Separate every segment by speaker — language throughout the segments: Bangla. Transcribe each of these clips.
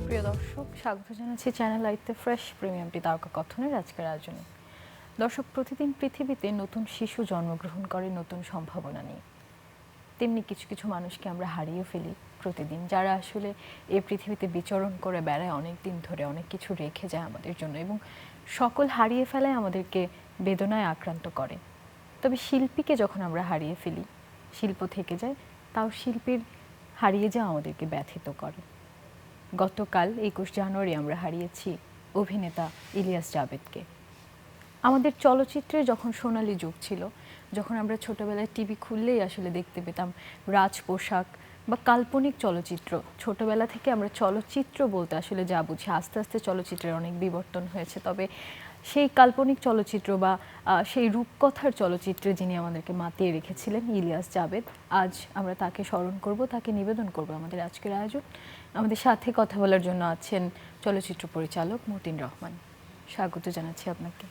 Speaker 1: প্রিয় দর্শক, স্বাগত জানাচ্ছি চ্যানেল আইতে ফ্রেশ প্রিমিয়ামটি তারকা কথনের আজকের আয়োজনে। দর্শক, প্রতিদিন পৃথিবীতে নতুন শিশু জন্মগ্রহণ করে নতুন সম্ভাবনা নিয়ে, তেমনি কিছু কিছু মানুষকে আমরা হারিয়ে ফেলি প্রতিদিন, যারা আসলে এই পৃথিবীতে বিচরণ করে বেড়ায় অনেক দিন ধরে, অনেক কিছু রেখে যায় আমাদের জন্য, এবং সকল হারিয়ে ফেলায় আমাদেরকে বেদনায় আক্রান্ত করে। তবে শিল্পীকে যখন আমরা হারিয়ে ফেলি, শিল্প থেকে যায়, তাও শিল্পীর হারিয়ে যাওয়া আমাদেরকে ব্যথিত করে। গতকাল 21 জানুয়ারি আমরা হারিয়েছি অভিনেতা ইলিয়াস জাবেদকে। আমাদের চলচ্চিত্রে যখন সোনালী যুগ ছিল, যখন আমরা ছোটবেলায় টিভি খুললেই আসলে দেখতে পেতাম রাজ পোশাক বা কাল্পনিক চলচ্চিত্র, ছোটবেলা থেকে আমরা চলচ্চিত্র বলতে আসলে যা বুঝি, আস্তে আস্তে চলচ্চিত্রের অনেক বিবর্তন হয়েছে। তবে সেই কাল্পনিক চলচ্চিত্র বা সেই রূপকথার চলচ্চিত্রে যিনি আমাদেরকে মাতিয়ে রেখেছিলেন, ইলিয়াস জাবেদ, আজ আমরা তাকে স্মরণ করব, তাকে নিবেদন করব আমাদের আজকের আয়োজন। আমাদের সাথে কথা বলার জন্য আছেন চলচ্চিত্র পরিচালক মতিন রহমান। স্বাগত জানাচ্ছি আপনাকে।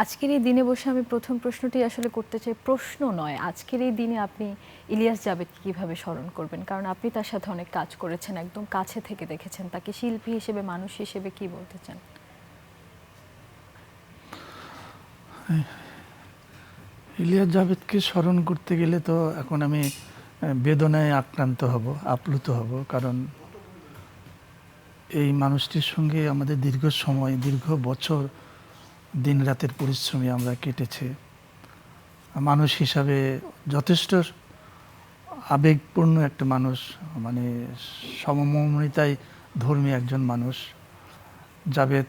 Speaker 1: আজকের এই দিনে বসে আমি প্রথম প্রশ্নটি আসলে করতে চাই, প্রশ্ন নয়, আজকের এই দিনে আপনি ইলিয়াস জাবেদকে কীভাবে স্মরণ করবেন? কারণ আপনি তার সাথে অনেক কাজ করেছেন, একদম কাছে থেকে দেখেছেন তাকে, শিল্পী হিসেবে, মানুষ হিসেবে কি বলতে চান?
Speaker 2: ইলিয়াস জাবেদকে স্মরণ করতে গেলে তো এখন আমি বেদনায় আক্রান্ত হব, আপ্লুত হব, কারণ এই মানুষটির সঙ্গে আমাদের দীর্ঘ সময়, দীর্ঘ বছর দিন রাতের পরিশ্রমী আমরা কেটেছে। মানুষ হিসাবে যথেষ্ট আবেগপূর্ণ একটা মানুষ, মানে সমমর্মিতায় ধর্মী একজন মানুষ। জাবেদ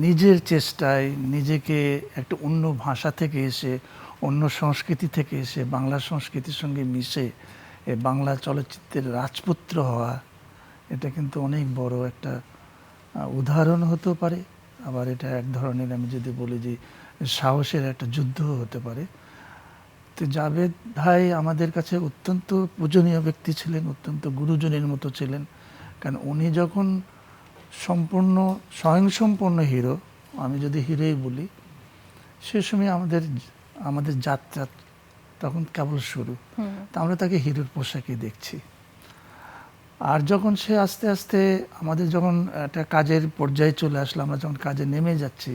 Speaker 2: নিজের চেষ্টায় নিজেকে একটা অন্য ভাষা থেকে এসে, অন্য সংস্কৃতি থেকে এসে বাংলা সংস্কৃতির সঙ্গে মিশে বাংলা চলচ্চিত্রের রাজপুত্র হওয়া, এটা কিন্তু অনেক বড় একটা উদাহরণ হতে পারে। আবার এটা এক ধরনের, আমি যদি বলি যে সাহসের একটা যুদ্ধ হতে পারে। তো জাবেদ ভাই আমাদের কাছে অত্যন্ত পূজনীয় ব্যক্তি ছিলেন, অত্যন্ত গুরুজনের মতো ছিলেন। কারণ উনি যখন সম্পূর্ণ স্বয়ংসম্পূর্ণ হিরো, আমি যদি হিরোই বলি, সে সময় আমাদের যাত্রা তখন কেবল শুরু। তা আমরা তাকে হিরোর পোশাকে দেখছি। আর যখন সে আস্তে আস্তে আমাদের যখন একটা কাজের পর্যায়ে চলে আসলো, আমরা যখন কাজে নেমে যাচ্ছি,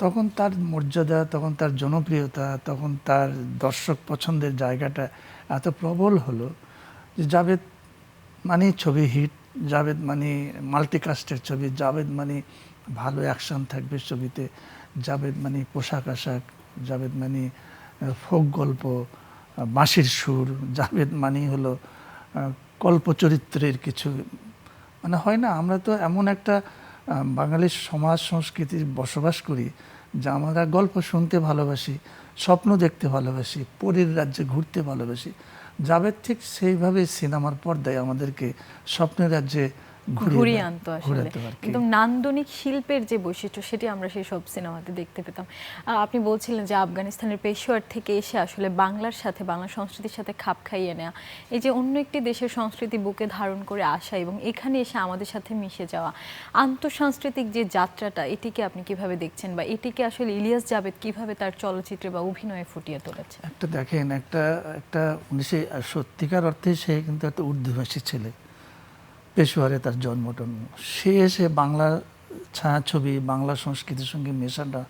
Speaker 2: তখন তার মর্যাদা, তখন তার জনপ্রিয়তা, তখন তার দর্শক পছন্দের জায়গাটা এত প্রবল হলো যে জাবেদ মানে ছবি হিট, জাবেদ মানে মাল্টিকাস্টের ছবি, জাবেদ মানে ভালো অ্যাকশন থাকবে ছবিতে, জাবেদ মানে পোশাক আশাক, জাবেদ মানে ফোক গল্প, বাঁশির সুর, জাবেদ মানে হলো কল্প চরিত্রের কিছু, মানে হয় না, আমরা তো এমন একটা বাঙালির সমাজ সংস্কৃতির বসবাস করি যা আমরা গল্প শুনতে ভালোবাসি, স্বপ্ন দেখতে ভালোবাসি, পরীর রাজ্যে ঘুরতে ভালোবাসি। জাবেদ ঠিক সেইভাবে সিনেমার পর্দায় আমাদেরকে স্বপ্নের রাজ্যে
Speaker 1: ঘুরিয়ে আনতো আসলে। একদম নান্দনিক শিল্পের যে বৈশিষ্ট্য, সেটি আমরা সেই সব সিনেমাতে দেখতে পেতাম। আপনি বলছিলেন যে আফগানিস্তানের পেশোয়ার থেকে এসে আসলে বাংলার সাথে, বাংলা সংস্কৃতির সাথে খাপ খাইয়ে নেওয়া, এই যে অন্য একটি দেশের সংস্কৃতি বুকে ধারণ করে আসা এবং এখানে এসে আমাদের সাথে মিশে যাওয়া, আন্তঃসাংস্কৃতিক যে যাত্রাটা, এটিকে আপনি কিভাবে দেখছেন, বা এটিকে আসলে ইলিয়াস জাবেদ কিভাবে তার চলচ্চিত্রে বা অভিনয়ে ফুটিয়ে তুলেছে?
Speaker 2: একটা দেখেন, একটা সত্যিকার অর্থে সে কিন্তু একটা উর্দুভাষী ছেলে, পেশোয়ারে তার জন্মটন। সে এসে বাংলা ছায়াছবি, বাংলা সংস্কৃতির সঙ্গে মেশাটা,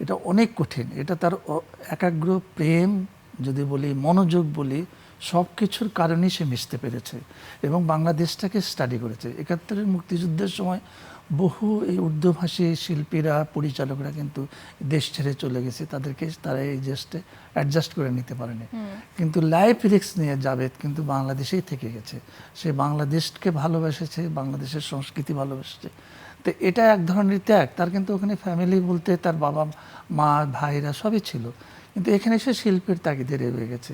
Speaker 2: এটা অনেক কঠিন। এটা তার একাগ্র প্রেম যদি বলি, মনোযোগ বলি, সব কিছুর কারণেই সে মিশতে পেরেছে এবং বাংলাদেশটাকে স্টাডি করেছে। ৭১-এর মুক্তিযুদ্ধের সময় বহু এই উর্দুভাষী শিল্পীরা, পরিচালকরা কিন্তু দেশ ছেড়ে চলে গেছে, তারা এই দেশে অ্যাডজাস্ট করে নিতে পারেনি। কিন্তু লাইফ রিস্ক নিয়ে জাবেদ কিন্তু বাংলাদেশেই থেকে গেছে। সে বাংলাদেশকে ভালোবেসেছে, বাংলাদেশের সংস্কৃতি ভালোবেসেছে। তো এটা এক ধরনের ত্যাগ। তার কিন্তু ওখানে ফ্যামিলি বলতে তার বাবা মা ভাইরা সবই ছিল, কিন্তু এখানে সে শিল্পের তাগিদে রয়ে গেছে।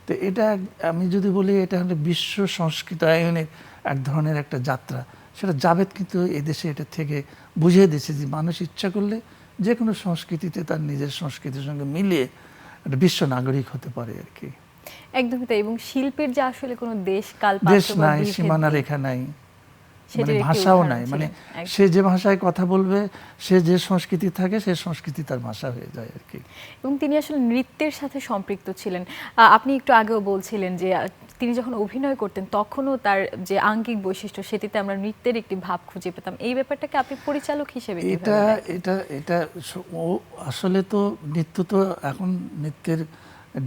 Speaker 2: তো এটা আমি যদি বলি, এটা হলো বিশ্ব সংস্কৃতায়নের এক ধরনের একটা যাত্রা। সেটা জাবেদ কিন্তু এদেশে এটা থেকে বুঝিয়ে দিয়েছে যে মানুষ ইচ্ছা করলে যে কোনো সংস্কৃতিতে তার নিজের সংস্কৃতির সঙ্গে মিলিয়ে একটা বিশ্ব নাগরিক হতে পারে আর কি।
Speaker 1: একদমই তাই। এবং শিল্পের যে আসলে কোনো দেশ কাল,
Speaker 2: দেশ নাই, সীমানা রেখা নাই, মানে
Speaker 1: সেটির একটি
Speaker 2: ভাষাও
Speaker 1: উদাহরণ
Speaker 2: নাই, মানে
Speaker 1: ছিলেন। একদম।
Speaker 2: সে যে ভাষায় কথা বলবে, সে যে সংস্কৃতি থাকে, সে সংস্কৃতি তার ভাষা হয়ে যায় আর কি।
Speaker 1: এবং তিনি আসলে নৃত্যের সাথে সম্পৃক্ত ছিলেন। আপনি একটু আগেও বলছিলেন যে তিনি যখন অভিনয় করতেন তখনও তার যে আঙ্গিক বৈশিষ্ট্য সেটিতে আমরা নৃত্যের একটি ভাব খুঁজে পেতাম। এই ব্যাপারটাকে আপনি পরিচালক হিসেবে
Speaker 2: এটা
Speaker 1: কিভাবে দেখেন?
Speaker 2: এটা এটা ও আসলে তো নৃত্য তো এখন নৃত্যের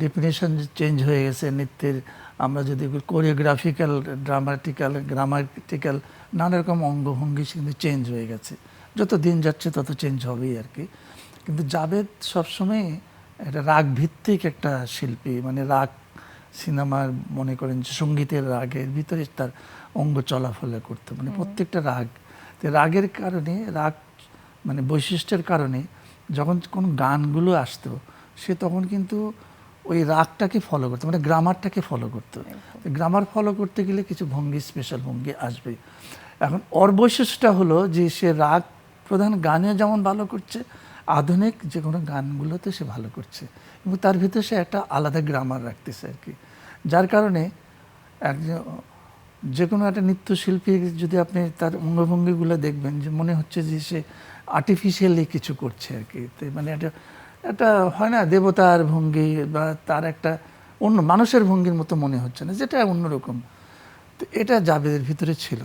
Speaker 2: ডেফিনেশন চেঞ্জ হয়ে গেছে। নৃত্যের আমরা যদি কোরিওগ্রাফিক্যাল, ড্রামাটিক্যাল, গ্রামাটিক্যাল নানা রকম অঙ্গভঙ্গি কিন্তু চেঞ্জ হয়ে গেছে। যত দিন যাচ্ছে তত চেঞ্জ হবেই আর কি। কিন্তু জাভেদ সবসময় একটা রাগ ভিত্তিক একটা শিল্পী, মানে রাগ সিনেমার মনে করেন যে সঙ্গীতের রাগের ভিতরে তার অঙ্গ চলাফেরা করতো, মানে প্রত্যেকটা রাগ, তো রাগের কারণে, রাগ মানে বৈশিষ্ট্যের কারণে যখন কোনো গানগুলো আসতো সে তখন কিন্তু ওই রাগটাকে ফলো করতো, মানে গ্রামারটাকে ফলো করতো। গ্রামার ফলো করতে গেলে কিছু ভঙ্গি, স্পেশাল ভঙ্গি আসবে। এখন ওর বৈশিষ্ট্যটা হলো যে সে রাগ প্রধান গানে যেমন ভালো করছে, আধুনিক যে কোনো গানগুলোতে সে ভালো করছে, এবং তার ভিতরে সে একটা আলাদা গ্রামার রাখতেছে আর কি। যার কারণে একজন যে কোনো একটা নৃত্যশিল্পী যদি আপনি তার অঙ্গভঙ্গিগুলো দেখবেন, যে মনে হচ্ছে যে সে আর্টিফিশিয়ালি কিছু করছে আর কি। তো মানে একটা হয় না দেবতার ভঙ্গি, বা তার একটা অন্য মানুষের ভঙ্গির মতো মনে হচ্ছে না, যেটা অন্যরকম। তো এটা জাভেদের ভিতরে ছিল,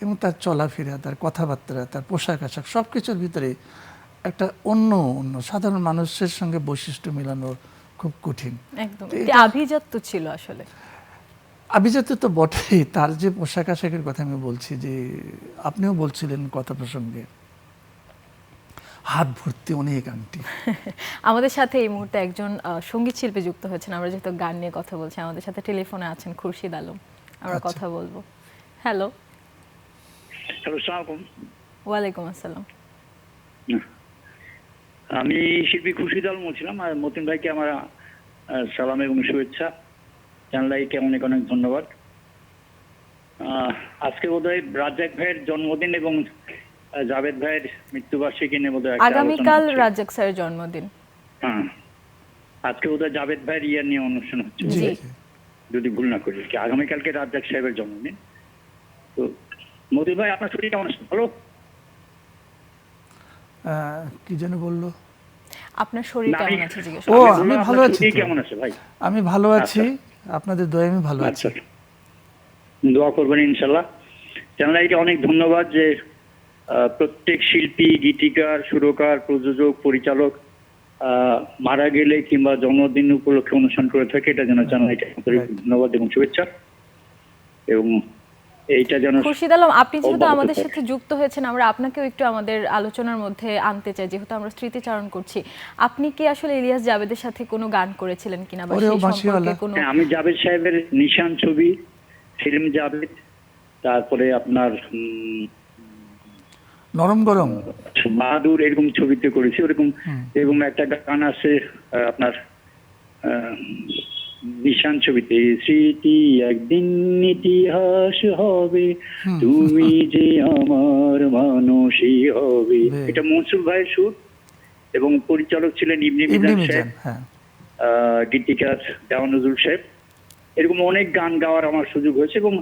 Speaker 2: এবং তার চলাফেরা, তার কথাবার্তা, তার পোশাক আশাক সব কিছুর ভিতরে একটা অন্য অন্য সাধারণ মানুষের সঙ্গে বৈশিষ্ট্য মেলানো খুব কঠিন।
Speaker 1: একদম
Speaker 2: তো
Speaker 1: একটি
Speaker 2: এটা
Speaker 1: আভিজাত্য ছিল আসলে।
Speaker 2: আভিজাত্য তো বটেই, তার যে পোশাক আশাকের কথা আমি বলছি, যে আপনিও বলছিলেন কথা প্রসঙ্গে, হাত ভর্তি অনেক আংটি।
Speaker 1: আমাদের সাথে এই মুহূর্তে একজন সঙ্গীত শিল্পী যুক্ত হয়েছেন। আমরা যেহেতু গান নিয়ে কথা বলছি, আমাদের সাথে টেলিফোনে আছেন খুরশিদ আলম। আমরা
Speaker 2: আচ্ছা।
Speaker 1: কথা বলবো। হ্যালো।
Speaker 3: হ্যালো, আসসালামু আলাইকুম।
Speaker 1: ওয়ালাইকুম আসসালাম।
Speaker 3: আমি শিল্পী খুরশিদ আলম বলছিলাম, আর মতিন ভাইকে আমার সালাম এবং শুভেচ্ছা জানালাইকে অনেক অনেক ধন্যবাদ। আজকে বোধহয় রাজ্জাক ভাইয়ের জন্মদিন এবং জাভেদ ভাইয়ের মৃত্যুবার্ষিকী নিয়ে বোধহয় একটা আলোচনা
Speaker 1: আগামীকাল
Speaker 3: হচ্ছে।
Speaker 1: রাজ্জাক স্যারের জন্মদিন।
Speaker 3: হ্যাঁ, আজকে বোধহয় জাভেদ ভাইয়ের ইয়ার নিয়ে অনুষ্ঠান হচ্ছে,
Speaker 2: জি
Speaker 1: জি।
Speaker 2: জি।
Speaker 3: যদি ভুল না করি। কি আগামীকালকে রাজ্জাক সাহেবের জন্মদিন। তো মতিন ভাই, আপনার ছুটি কেমন আছে? ভালো?
Speaker 2: কি যেন বললো?
Speaker 1: আপনার শরীর
Speaker 3: না,
Speaker 1: কেমন আছে জিজ্ঞেস
Speaker 2: ও,
Speaker 1: করছি।
Speaker 2: আমি
Speaker 3: বললাম,
Speaker 2: ভালো
Speaker 3: আপনার
Speaker 2: আছি
Speaker 3: ছুটি
Speaker 2: তো।
Speaker 3: কেমন আছে ভাই?
Speaker 2: আমি ভালো আছি, আপনাদের দয়ায় আমি ভালো আছি।
Speaker 3: আচ্ছা, দোয়া করবেন ইনশাল্লাহ। চ্যানেলকে অনেক ধন্যবাদ যে প্রত্যেক শিল্পী, গীতিকার, সুরকার, প্রযোজক, পরিচালক মারা গেলে কিংবা জন্মদিন উপলক্ষে অনুষ্ঠান করে থাকে, এটা যেন চ্যানেলকে ধন্যবাদ এবং শুভেচ্ছা, এবং এইটা যেন
Speaker 1: খুরশিদ আলম, আপনি যেহেতু
Speaker 3: অব্যাহত
Speaker 1: আমাদের
Speaker 3: থাকে।
Speaker 1: সাথে যুক্ত হয়েছেন, আমরা আপনাকেও একটু আমাদের আলোচনার মধ্যে আনতে চাই, যেহেতু আমরা স্মৃতিচারণ করছি। আপনি কি আসলে ইলিয়াস জাভেদের সাথে কোনো গান করেছিলেন কিনা, বা
Speaker 2: ওরে ও
Speaker 1: সেই সম্পর্কে
Speaker 2: বাঁশিওয়ালা।
Speaker 1: কোনো?
Speaker 3: হ্যাঁ, আমি জাভেদ সাহেবের নিশান ছবি, ফিল্ম জাভেদ, তারপরে আপনার
Speaker 2: নরম গরম।
Speaker 3: বাহাদুর, এরকম ছবিতে করেছি। ওরকম এরকম একটা গান আছে আপনার নিশান ছবিতে, স্মৃতি একদিন ইতিহাস হবে, তুমি যে আমার মানুষই হবে।
Speaker 2: বেশ।
Speaker 3: এটা মনসুর ভাইয়ের সুর, এবং পরিচালক ছিলেন ইবনে
Speaker 2: ইবনে
Speaker 3: মিজান
Speaker 2: মিজান,
Speaker 3: সাহেব,
Speaker 2: হ্যাঁ।
Speaker 3: গীতিকার দেওয়ান নজরুল সাহেব। এরকম অনেক গান গাওয়ার আমার সুযোগ হয়েছে, এবং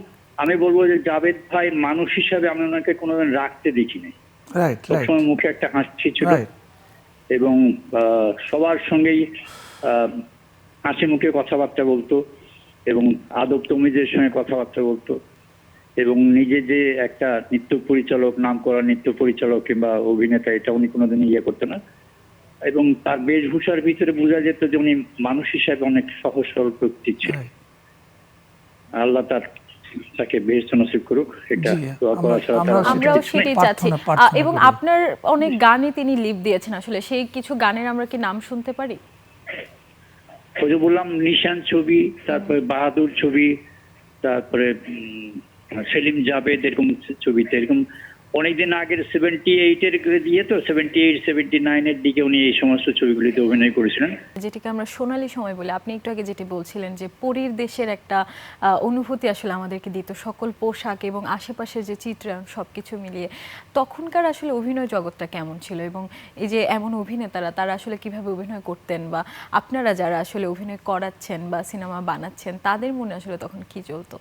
Speaker 3: আমি বলবো যে জাভেদ ভাই মানুষ হিসাবে আমি ওনাকে কোনোদিন রাখতে দেখিনি।
Speaker 2: রাইট রাইট
Speaker 3: সবসময় মুখে একটা হাসি ছিল,
Speaker 2: রাইট।
Speaker 3: এবং সবার সঙ্গেই হাসি মুখে কথাবার্তা বলতো, এবং আদব তমিজের সঙ্গে কথাবার্তা বলতো, এবং নিজে যে একটা নৃত্য পরিচালক, নাম করা নৃত্য পরিচালক কিংবা অভিনেতা, এটা উনি কোনোদিন ইয়ে করতেন না। এবং তার বেশভূষার ভিতরে বোঝা যেত যে উনি মানুষ হিসাবে অনেক সহজ সরল প্রকৃতি ছিল।
Speaker 2: রাইট।
Speaker 3: আল্লাহ তাকে বেহেশত নসিব করুক, এটা
Speaker 2: জি,
Speaker 3: দোয়া করা ছাড়া
Speaker 2: আমরাও
Speaker 3: তার
Speaker 1: আমরাও
Speaker 3: কিছু নেই।
Speaker 1: সেটাই চাচ্ছি।
Speaker 2: প্রার্থনা
Speaker 1: এবং
Speaker 2: করি।
Speaker 1: আপনার অনেক গানে তিনি লিপ দিয়েছেন, আসলে সেই কিছু গানের আমরা কি নাম শুনতে পারি?
Speaker 3: ওই যে বললাম, নিশান ছবি, তারপরে বাহাদুর ছবি, তারপরে সেলিম জাভেদ, এরকম ছবিতে এরকম অনেকদিন আগের 78-এর দিয়ে, তো 78-79-এর দিকে উনি এই সমস্ত ছবিগুলিতে অভিনয় করেছিলেন।
Speaker 1: যেটিকে আমরা সোনালী সময় বলি, আপনি একটু আগে যেটি বলছিলেন যে পরীর দেশের একটা অনুভূতি আসলে আমাদেরকে দিত, সকল পোশাক এবং আশেপাশের যে চিত্রায়ন সবকিছু মিলিয়ে। তখনকার আসলে অভিনয় জগৎটা কেমন ছিল, এবং এই যে এমন অভিনেতারা তারা আসলে কিভাবে অভিনয় করতেন, বা আপনারা যারা আসলে অভিনয় করাচ্ছেন বা সিনেমা বানাচ্ছেন তাদের মনে আসলে তখন কি চলতো?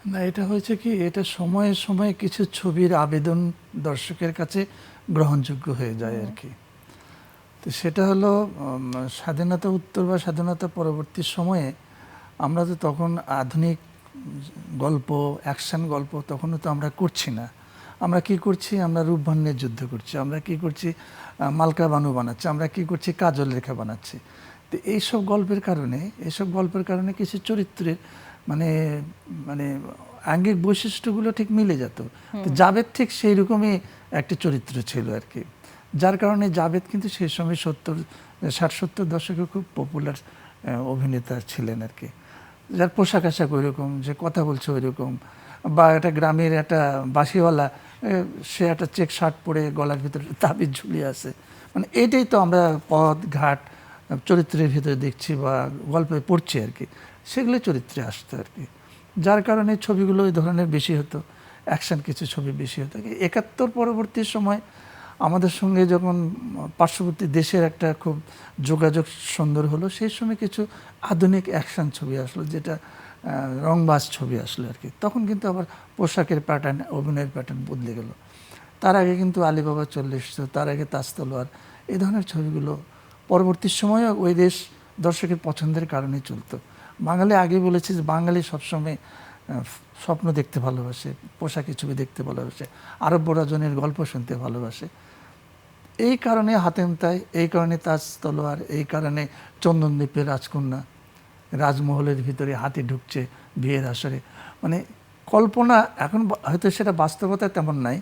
Speaker 2: না, এটা হয়েছে কি, এটা সময়ে সময়ে কিছু ছবির আবেদন দর্শকের কাছে গ্রহণযোগ্য হয়ে যায় আর কি। তো সেটা হলো স্বাধীনতা উত্তর বা স্বাধীনতা পরবর্তী সময়ে আমরা তো তখন আধুনিক গল্প, অ্যাকশন গল্প তখনও তো আমরা করছি না। আমরা কি করছি? আমরা রূপভান্যের যুদ্ধ করছি, আমরা কি করছি? মালকা বানু বানাচ্ছি, আমরা কি করছি? কাজল রেখা বানাচ্ছি। তো এইসব গল্পের কারণে কিছু চরিত্রের মানে মানে আঙ্গিক বৈশিষ্ট্যগুলো ঠিক মিলে যেত। তো জাভেদ ঠিক সেই রকমই একটা চরিত্র ছিল আর কি, যার কারণে জাভেদ কিন্তু সেই সময় 60-70 দশকে খুব পপুলার অভিনেতা ছিলেন আর কি। যার পোশাক আশাক ওই রকম, যে কথা বলছে ওই রকম, বা একটা গ্রামের একটা বাঁশিওয়ালা, সে একটা চেক শার্ট পরে গলার ভিতরে তাবিজ ঝুলিয়ে আছে। মানে এটাই তো আমরা পথ ঘাট চরিত্রের ভিতরে দেখছি বা গল্পে পড়ছি আর কি, সেগুলো চরিত্রে আসতো আর কি। যার কারণে ছবিগুলো ওই ধরনের বেশি হতো, অ্যাকশন কিছু ছবি বেশি হতো। 71 পরবর্তী সময় আমাদের সঙ্গে যখন পার্শ্ববর্তী দেশের একটা খুব যোগাযোগ সুন্দর হলো, সেই সময় কিছু আধুনিক অ্যাকশন ছবি আসলো, যেটা রংবাজ ছবি আসলো আর কি। তখন কিন্তু আবার পোশাকের প্যাটার্ন, অভিনয়ের প্যাটার্ন বদলে গেল। তার আগে কিন্তু আলিবাবা 40, তার আগে তাজ তলোয়ার, এই ধরনের ছবিগুলো পরবর্তী সময়ে ওই দেশ দর্শকের পছন্দের কারণে চলতো। বাঙালি আগে বলেছে যে বাঙালি সবসময় স্বপ্ন দেখতে ভালোবাসে, পোশাকি ছবি দেখতে ভালোবাসে, আরব রাজনের গল্প শুনতে ভালোবাসে। এই কারণে হাতেম তাই, এই কারণে তাজ তলোয়ার, এই কারণে চন্দনদ্বীপের রাজকন্যা রাজমহলের ভিতরে হাতি ঢুকছে বিয়ের আসরে। মানে কল্পনা এখন হয়তো সেটা বাস্তবতা তেমন নাই,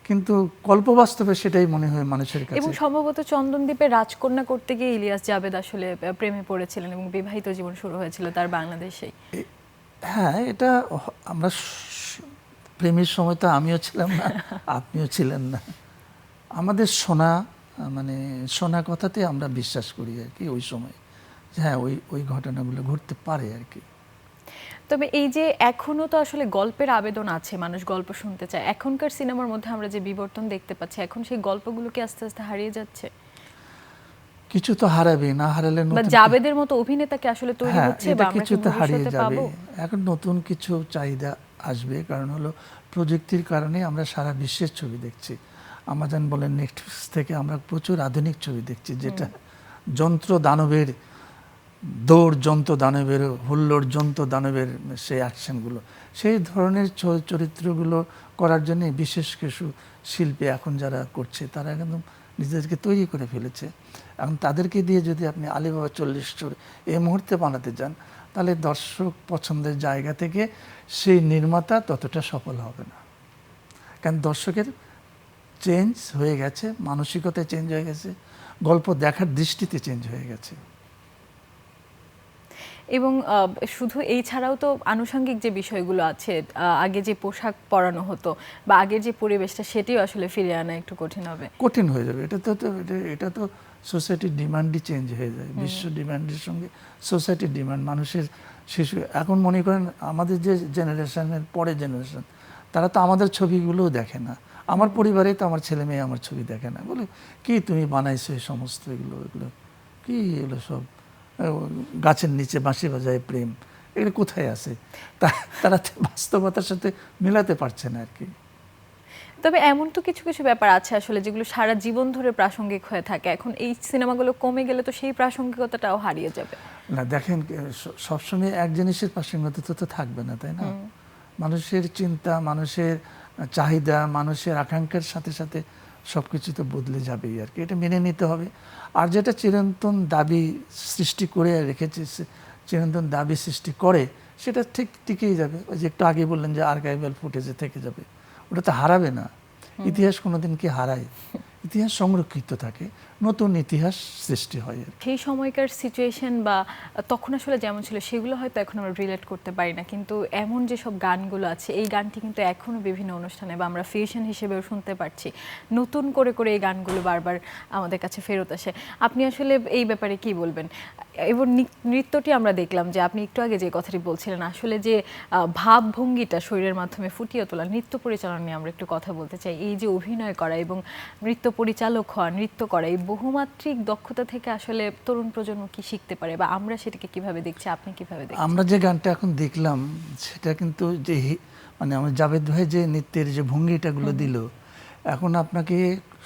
Speaker 2: কিন্তু কল্পবাস্তবে সেটাই মনে হয় মানুষের কাছে।
Speaker 1: এবং সম্ভবত চন্দনদ্বীপে রাজকন্যা করতে গিয়ে ইলিয়াস জাভেদ আসলে প্রেমে পড়েছিলেন এবং বিবাহিত জীবন শুরু হয়েছিল তার বাংলাদেশেই।
Speaker 2: হ্যাঁ, এটা আমরা প্রেমের সময় তো আমিও ছিলাম না, আপনিও ছিলেন না। আমাদের শোনা কথাতে আমরা বিশ্বাস করি আর কি ওই সময়, যে হ্যাঁ ওই ঘটনাগুলো ঘটতে পারে আর কি।
Speaker 1: তবে এই যে এখনো তো আসলে গল্পের আবেদন আছে, মানুষ গল্প শুনতে চায়, এখনকার সিনেমার মধ্যে আমরা যে বিবর্তন দেখতে পাচ্ছি, এখন সেই গল্পগুলো কি আস্তে আস্তে হারিয়ে যাচ্ছে?
Speaker 2: কিছু তো হারাবে, না হারালে
Speaker 1: বা জাবেদের মতো অভিনেতাকে আসলে তৈরি
Speaker 2: হ্যাঁ,
Speaker 1: হচ্ছে, বা
Speaker 2: এটা
Speaker 1: আমরা
Speaker 2: কিছু
Speaker 1: কি
Speaker 2: তো হারিয়ে
Speaker 1: ভবিষ্যতে
Speaker 2: যাবে।
Speaker 1: পাবো?
Speaker 2: এখন নতুন কিছু চাহিদা আসবে, কারণ হলো প্রযুক্তির কারণে আমরা সারা বিশ্বের ছবি দেখছি। আমাজন বলেন, নেটফ্লিক্স থেকে আমরা প্রচুর আধুনিক ছবি দেখছি, যেটা যন্ত্র দানবের দৌড়, যন্ত্র দানবের হুল্লোড়, যন্ত্র দানবের সেই অ্যাকশনগুলো, সেই ধরনের চরিত্রগুলো করার জন্য বিশেষ কিছু শিল্পী এখন যারা করছে, তারা একদম নিজেদেরকে তৈরি করে ফেলেছে। এখন তাদেরকে দিয়ে যদি আপনি আলিবাবা 40 চোর এই মুহূর্তে বানাতে যান, তাহলে দর্শক পছন্দের জায়গা থেকে সেই নির্মাতা ততটা সফল হবে না। কারণ দর্শকের চেঞ্জ হয়ে গেছে, মানসিকতা চেঞ্জ হয়ে গেছে, গল্প দেখার দৃষ্টিতে চেঞ্জ হয়ে গেছে।
Speaker 1: এবং শুধু এই ছাড়াও তো আনুষঙ্গিক যে বিষয়গুলো আছে, আগে যে পোশাক পরানো হতো বা আগের যে পরিবেশটা, সেটিও আসলে ফিরিয়ে আনা একটু কঠিন হবে,
Speaker 2: কঠিন হয়ে যাবে। এটা তো সোসাইটির ডিমান্ডই চেঞ্জ হয়ে যায়, বিশ্ব ডিমান্ডের সঙ্গে সোসাইটির ডিমান্ড। মানুষের শিশু এখন মনে করেন আমাদের যে জেনারেশনের পরে জেনারেশন, তারা তো আমাদের ছবিগুলোও দেখে না। আমার পরিবারে তো আমার ছেলে মেয়ে আমার ছবি দেখে না, বলে কি তুমি বানাইছো এই সমস্ত এগুলো কি, এগুলো সব গাছের নিচে বাঁশি বাজায় প্রেম, এগুলো কোথায় আছে? তারা বাস্তবতার সাথে মেলাতে পারছে না আর কি।
Speaker 1: তবে এমন তো কিছু কিছু ব্যাপার আছে আসলে যেগুলো সারা জীবন ধরে প্রাসঙ্গিক হয়ে থাকে, এখন এই সিনেমাগুলো কমে গেলে তো সেই প্রাসঙ্গিকতাটাও হারিয়ে যাবে।
Speaker 2: না দেখেন, সবসময় এক জিনিসের প্রাসঙ্গিকতা তো থাকবে না, তাই না? মানুষের চিন্তা, মানুষের চাহিদা, মানুষের আকাঙ্ক্ষার সাথে সাথে সবকিছু তো বদলে যাবেই আর কি, এটা মেনে নিতে হবে। আর যেটা চিরন্তন দাবি সৃষ্টি করে রেখেছে, চিরন্তন দাবি সৃষ্টি করে, সেটা ঠিক টিকেই যাবে। ওই যে একটু আগে বললেন যে আর্কাইভাল ফুটেজে থেকে যাবে, ওটা তো হারাবে না। ইতিহাস কোনোদিন কি হারায়? ইতিহাস সংরক্ষিত থাকে, নতুন ইতিহাস সৃষ্টি হয়।
Speaker 1: সেই সময়কার সিচুয়েশন বা তখন আসলে যেমন ছিল সেগুলো হয়তো এখন আমরা রিলেট করতে পারি না, কিন্তু এমন যেসব গানগুলো আছে, এই গানটি কিন্তু এখনও বিভিন্ন অনুষ্ঠানে বা আমরা ফিউশন হিসেবেও শুনতে পারছি, নতুন করে করে এই গানগুলো বারবার আমাদের কাছে ফেরত আসে। আপনি আসলে এই ব্যাপারে কি বলবেন? এবং নৃত্যটি আমরা দেখলাম যে আপনি একটু আগে যে কথাটি বলছিলেন, আসলে যে ভাবভঙ্গিটা শরীরের মাধ্যমে ফুটিয়ে তোলা, নৃত্য পরিচালনা নিয়ে আমরা একটু কথা বলতে চাই। এই যে অভিনয় করা এবং নৃত্য পরিচালক হওয়া, নৃত্য করা, এই বহুমাত্রিক দক্ষতা থেকে আসলে তরুণ প্রজন্ম কি শিখতে পারে বা আমরা সেটাকে কিভাবে দেখছি, আপনি কিভাবে দেখছেন?
Speaker 2: আমরা যে গানটা এখন দেখলাম সেটা কিন্তু যে মানে আমার জাভেদ ভাই যে নৃত্যের যে ভঙ্গিটাগুলো দিল, এখন আপনাকে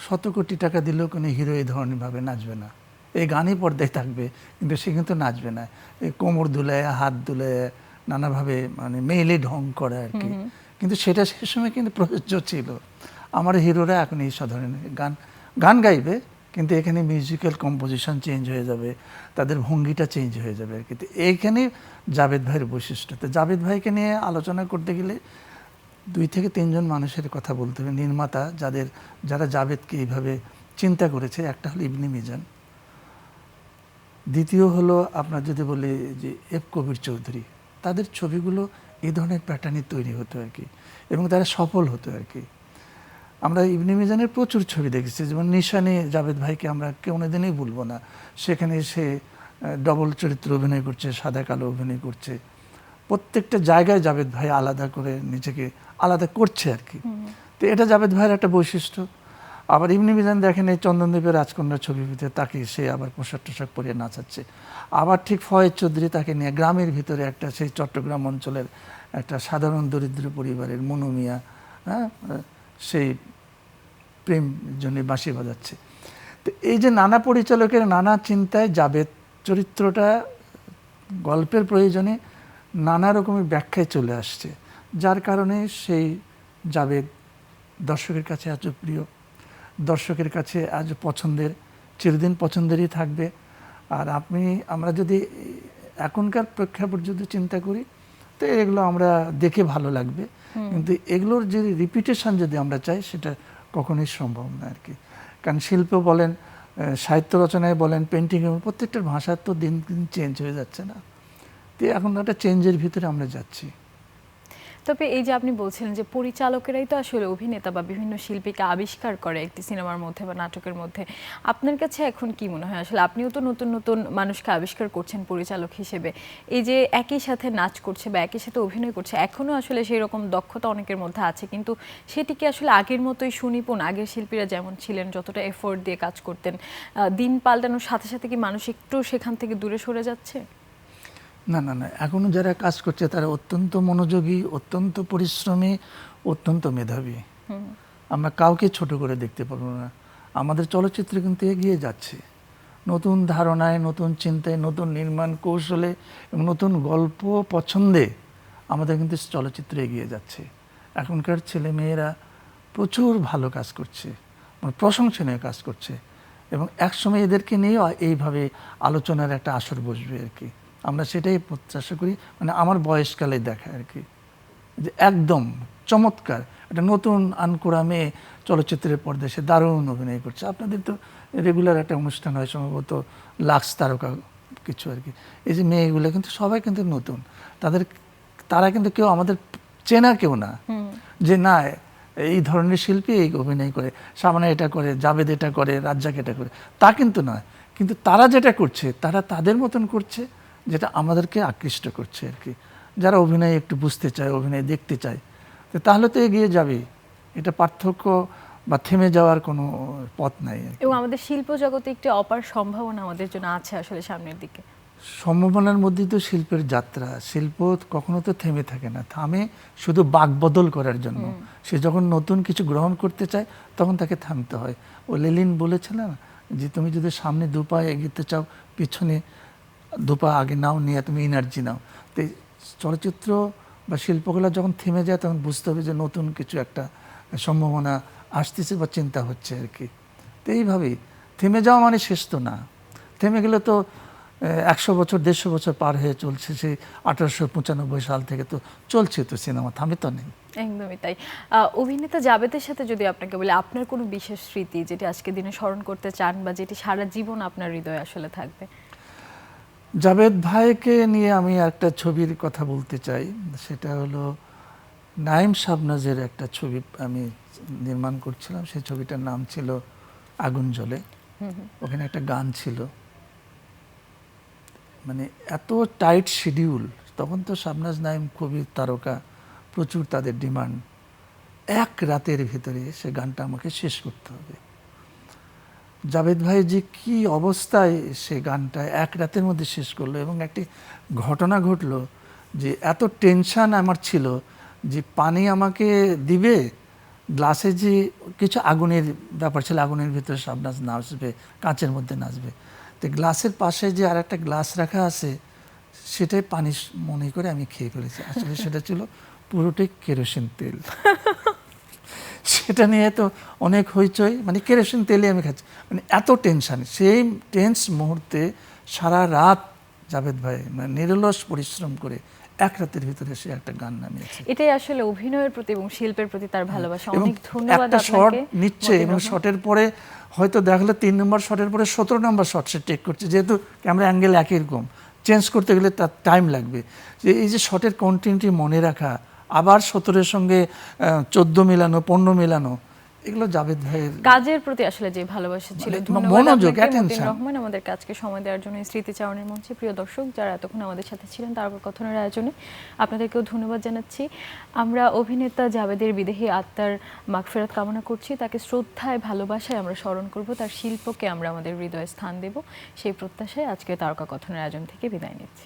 Speaker 2: 100 কোটি টাকা দিলেও কোনো হিরো এই ধরনের ভাবে নাচবে না। এই গানই পর্দায় থাকবে কিন্তু সে কিন্তু নাচবে না, এই কোমর দুলায় হাত দুলায় নানাভাবে মানে মেলে ঢং করে আর কি। কিন্তু সেটা সে সময় কিন্তু প্রযোজ্য ছিল। আমার হিরোরা এখন এই ধরনের গান গাইবে, কিন্তু এখানে মিউজিক্যাল কম্পোজিশন চেঞ্জ হয়ে যাবে, তাদের ভঙ্গিটা চেঞ্জ হয়ে যাবে আর কি। তো এইখানে জাভেদ ভাইয়ের বৈশিষ্ট্য। তো জাভেদ ভাইকে নিয়ে আলোচনা করতে গেলে 2 থেকে 3 জন মানুষের কথা বলতে হবে, নির্মাতা যারা জাভেদকে এইভাবে চিন্তা করেছে। একটা হলো ইবনে মিজান, দ্বিতীয় হলো আপনার যদি বলি যে এফ কবির চৌধুরী। তাদের ছবিগুলো এই ধরনের প্যাটার্নই তৈরি হতো আর কি, এবং তারা সফল হতো আর কি। আমরা ইবনে মিজানের প্রচুর ছবি দেখেছি, যেমন নিশানে জাভেদ ভাইকে আমরা কোনোদিনই ভুলবো না। সেখানে সে ডবল চরিত্র অভিনয় করছে, সাদা কালো অভিনয় করছে। প্রত্যেকটা জায়গায় জাভেদ ভাই আলাদা করে নিজেকে আলাদা করছে আর কি। তো এটা জাভেদ ভাইয়ের একটা বৈশিষ্ট্য। আবার ইবনে মিজান দেখেন এই চন্দনদ্বীপের রাজকন্যার ছবির ভিতরে তাকে সে আবার পোশাক টোশাক পরিয়ে নাচাচ্ছে। আবার ঠিক ফয়েজ চৌধুরী তাকে নিয়ে গ্রামের ভিতরে একটা সেই চট্টগ্রাম অঞ্চলের একটা সাধারণ দরিদ্র পরিবারের মনোমিয়া, হ্যাঁ, সেই প্রেম জন্য বাঁশি বাজাচ্ছে। তো এই যে নানা পরিচালকের নানা চিন্তায় জাভেদ চরিত্রটা গল্পের প্রয়োজনে নানা রকমের ব্যাখ্যায় চলে আসছে, যার কারণে সেই জাভেদ দর্শকের কাছে আজ প্রিয়, দর্শকের কাছে আজ পছন্দের, চিরদিন পছন্দেরই থাকবে। আর আমরা যদি এখনকার প্রেক্ষাপট যদি চিন্তা করি, তো এগুলো আমরা দেখে ভালো লাগবে, কিন্তু এগুলোর যে রিপিটেশন যদি আমরা চাই সেটা কখনোই সম্ভব না আর কি। কারণ শিল্প বলেন, সাহিত্য রচনায় বলেন, পেন্টিংয়ে, প্রত্যেকটার ভাষা তো দিন দিন চেঞ্জ হয়ে যাচ্ছে না। তো এখন একটা চেঞ্জের ভিতরে আমরা যাচ্ছি।
Speaker 1: তবে এই যে আপনি বলছিলেন যে পরিচালকেরাই তো আসলে অভিনেতা বা বিভিন্ন শিল্পীকে আবিষ্কার করে একটি সিনেমার মধ্যে বা নাটকের মধ্যে, আপনার কাছে এখন কি মনে হয় আসলে আপনিও তো নতুন নতুন মানুষকে আবিষ্কার করছেন পরিচালক হিসেবে, এই যে একই সাথে নাচ করছে বা একই সাথে অভিনয় করছে, এখনো আসলে সেই রকম দক্ষতা অনেকের মধ্যে আছে, কিন্তু সেটিকে আসলে আগের মতোই সুনিপুণ আগের শিল্পীরা যেমন ছিলেন, যতটা এফোর্ট দিয়ে কাজ করতেন, দিন পাল্টানোর সাথে সাথে কি মানুষ একটু সেখান থেকে দূরে সরে যাচ্ছে?
Speaker 2: না না না, এখনো যারা কাজ করছে তারা অত্যন্ত মনোযোগী, অত্যন্ত পরিশ্রমী, অত্যন্ত মেধাবী। আমরা কাউকে ছোট করে দেখতে পারবো না। আমাদের চলচ্চিত্র কিন্তু এগিয়ে যাচ্ছে নতুন ধারণায়, নতুন চিন্তায়, নতুন নির্মাণ কৌশলে এবং নতুন গল্প পছন্দে। আমাদের কিন্তু চলচ্চিত্র এগিয়ে যাচ্ছে। এখনকার ছেলে মেয়েরা প্রচুর ভালো কাজ করছে, মানে প্রশংসনীয় কাজ করছে, এবং একসময় এদেরকে নিয়েও এইভাবে আলোচনার একটা আসর বসবে আর কি। আমরা সেটাই প্রত্যাশা করি, মানে আমার বয়সকালে দেখা আর কি, যে একদম চমৎকার একটা নতুন আনকোড়া মেয়ে চলচ্চিত্রের পর্দায় সে দারুণ অভিনয় করছে। আপনাদের তো রেগুলার একটা অনুষ্ঠান হয় সম্ভবত লাক্স তারকা কিছু আর কি। এই যে মেয়েগুলো কিন্তু সবাই কিন্তু নতুন, তারা কিন্তু কেউ আমাদের চেনা কেউ না, যে না এই ধরনের শিল্পী এই অভিনয় করে, সামনে এটা করে, জাভেদ এটা করে, রাজ্জাক এটা করে, তা কিন্তু নয়। কিন্তু তারা যেটা করছে তারা তাদের মতন করছে, যেটা আমাদেরকে আকৃষ্ট করছে আর কি। যারা অভিনয় একটু বুঝতে চায়, অভিনয় দেখতে চায়, তো তাহলে তো এগিয়ে যাবে। এটা পার্থক্য বা থেমে যাওয়ার কোনো পথ নাই।
Speaker 1: এবং আমাদের শিল্প জগতে একটি অপার সম্ভাবনা আমাদের জন্য আছে আসলে সামনের দিকে।
Speaker 2: সম্ভাবনার মধ্যেই তো শিল্পের যাত্রা। শিল্প কখনো তো থেমে থাকে না, থামে শুধু বাকবদল করার জন্য। সে যখন নতুন কিছু গ্রহণ করতে চায় তখন তাকে থামতে হয়। ও লেলিন বলেছিল না যে তুমি যদি সামনে 2 পা এগিয়ে চাও, পিছনে 2 পা আগে নাও, নিয়ে তুমি এনার্জি নাও। তো চলচ্চিত্র বা শিল্পকলা যখন থেমে যায় তখন বুঝতে হবে যে নতুন কিছু একটা সম্ভাবনা আসতেছে বা চিন্তা হচ্ছে আর কি। তো এইভাবেই থেমে যাওয়া মানে শেষ তো না। থেমে গেলে তো 100 বছর 150 বছর পার হয়ে চলছে, সেই 1895 সাল থেকে তো চলছে, তো সিনেমা থামে তো নেই।
Speaker 1: একদমই তাই। অভিনেতা জাভেদের সাথে যদি আপনাকে বলি, আপনার কোনো বিশেষ স্মৃতি যেটি আজকের দিনে স্মরণ করতে চান বা যেটি সারা জীবন আপনার হৃদয়ে আসলে থাকবে?
Speaker 2: জাভেদ ভাইকে নিয়ে আমি একটা ছবির কথা বলতে চাই। সেটা হলো নাইম শাবনাজের একটা ছবি আমি নির্মাণ করছিলাম। সেই ছবিটার নাম ছিল আগুন জ্বলে। ওখানে একটা গান ছিল, মানে এত টাইট শিডিউল। তখন তো শাবনাজ নাইম খুবই তারকা, প্রচুর তাদের ডিমান্ড। 1 রাতের ভিতরে সে গানটা আমাকে শেষ করতে হবে। জাভেদ ভাই যে কি অবস্থায় সে গানটা এক রাতের মধ্যে শেষ করলো, এবং একটি ঘটনা ঘটলো যে এত টেনশন আমার ছিল যে পানি আমাকে দিবে, গ্লাসে যে কিছু আগুনের ব্যাপার ছিল, আগুনের ভিতরে সব নাচবে, কাঁচের মধ্যে নাচবে, তো গ্লাসের পাশে যে আর একটা গ্লাস রাখা আছে সেটাই পানি মনে করে আমি খেয়ে ফেলেছি। আসলে সেটা ছিল পুরোটাই কেরোসিন তেল। সেটা নিয়ে তো অনেক হইচই, মানে কেরোসিন তেলে আমি খাচ্ছি, মানে এত টেনশন। সেই টেন্স মুহূর্তে সারা রাত জাভেদ ভাই মানে নিরলস পরিশ্রম করে এক রাতের ভিতরে সে একটা গান নামিয়েছে।
Speaker 1: এটাই আসলে অভিনয়ের প্রতি এবং শিল্পের প্রতি তার ভালোবাসা।
Speaker 2: এবং
Speaker 1: অনেক ধন্যবাদ
Speaker 2: একটা শট
Speaker 1: আপনাকে
Speaker 2: নিচ্ছে
Speaker 1: মতিউর
Speaker 2: এবং
Speaker 1: রহমান।
Speaker 2: শটের পরে হয়তো দেখালো 3 নম্বর শটের পরে 17 নম্বর শট সে টেক করছে, যেহেতু ক্যামেরা অ্যাঙ্গেল একই রকম, চেঞ্জ করতে গেলে তার টাইম লাগবে। যে এই যে শটের কন্টিনিউটি মনে রাখা, আবার 17-এর সঙ্গে 14 মেলানো, 15 মেলানো, এগুলো জাভেদ ভাইয়ের
Speaker 1: কাজের প্রতি আসলে যে ভালোবাসা ছিল।
Speaker 2: মানে
Speaker 1: ধন্যবাদ
Speaker 2: মনোযোগ,
Speaker 1: আপনাকে মতিউর
Speaker 2: attention।
Speaker 1: রহমান আমাদের কাজকে সময় দেওয়ার জন্য এই স্মৃতিচারণের মঞ্চে। প্রিয় দর্শক যারা এতক্ষণ আমাদের সাথে ছিলেন তারপর কথনের আয়োজনে আপনাদেরকেও ধন্যবাদ জানাচ্ছি। আমরা অভিনেতা জাভেদের বিদেহী আত্মার মাগফিরাত কামনা করছি, তাকে শ্রদ্ধায় ভালোবাসায় আমরা স্মরণ করব, তার শিল্পকে আমরা আমাদের হৃদয়ে স্থান দেব, সেই প্রত্যাশায় আজকে তারকা কথনের আয়োজন থেকে বিদায় নিচ্ছি।